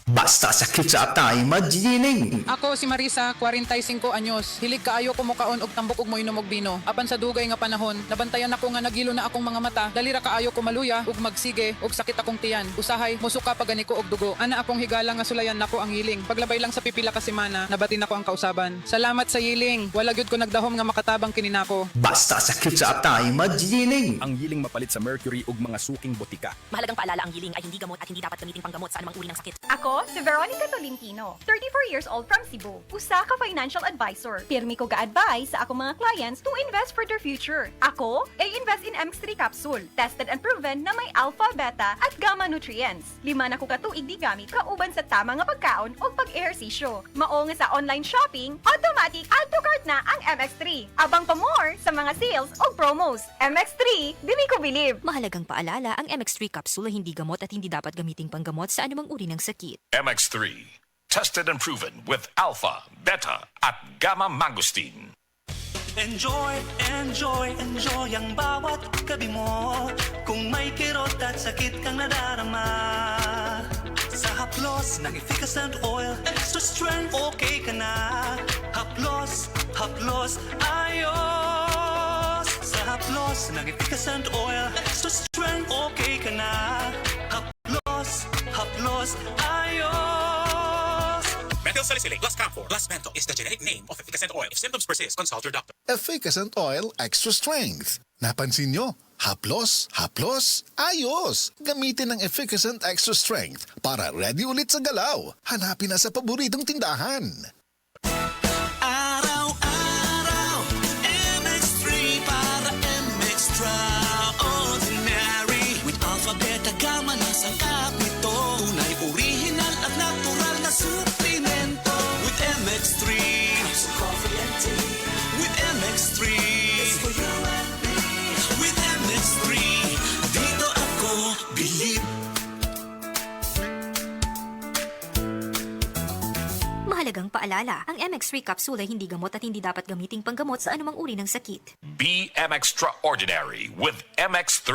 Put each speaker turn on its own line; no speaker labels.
Basta sakit sa atay, magining.
Ako si Marisa, 45 anyos. Hilig kaayo ko mukaon og tambok ug moinom og bino. Apan sa dugay nga panahon, nabantayan ako nga nagilo na akong mga mata. Dalira kaayo ko maluya ug magsige ug sakit akong tiyan. Usahay musuka pagani ko og dugo. Ana akong higala nga sulayan nako ang hiling. Paglabay lang sa pipila ka semana, nabati nako ang kausaban. Salamat sa hiling. Wala gyud ko nagdahom nga makatabang kini nako.
Basta sakit sa atay, magining.
Ang yiling mapalit sa mercury ug mga suking botika.
Mahalagang paalala, ang giling ay hindi gamot at hindi dapat gamitin panggamot sa anumang uri ng sakit.
Ako, si Veronica Tolentino, 34 years old from Cebu. Usa ka financial advisor. Pirmi ko ga-advise sa akong mga clients to invest for their future. Ako, ay invest in MX3 capsule. Tested and proven na may alpha, beta, at gamma nutrients. 5 na ko katuig di gamit kauban sa tama nga pagkaon o pag-ehersisyo. Mao nga sa online shopping, automatic add to cart na ang MX3. Abang pa more sa mga sales o promos. MX3, dili ko believe.
Mahalagang paalala, ang MX3 capsule ay hindi gamot at hindi dapat gamiting panggamot sa anumang uri ng sakit.
MX3, tested and proven with alpha, beta, at gamma mangosteen.
Enjoy, enjoy, enjoy ang bawat gabi mo. Kung may kirot at sakit kang nadarama, sa haplos ng efficacent oil, extra strength, okay ka na. Haplos, haplos, ayos. Sa haplos ng efficacent oil, extra strength, okay ka na. Haplos, haplos, ayos.
Methyl salicylate plus camphor plus menthol is the generic name of efficacent oil. If symptoms persist, consult your doctor.
Efficacent Oil Extra Strength. Napansin nyo? Haplos, haplos, ayos! Gamitin ang Efficacent Extra Strength para ready ulit sa galaw. Hanapin na sa paboritong tindahan.
Araw-araw, MX3 para extraordinary. With alpha, beta, gamma na sangkap nito. Tunay, original at natural na suplemento. With MX3, so coffee and tea. With MX3, it's for you and me. With MX3, dito ako believe.
Mahalagang paalala, ang MX3 capsule ay hindi gamot at hindi dapat gamiting panggamot sa anumang uri ng sakit.
Be extraordinary with MX3.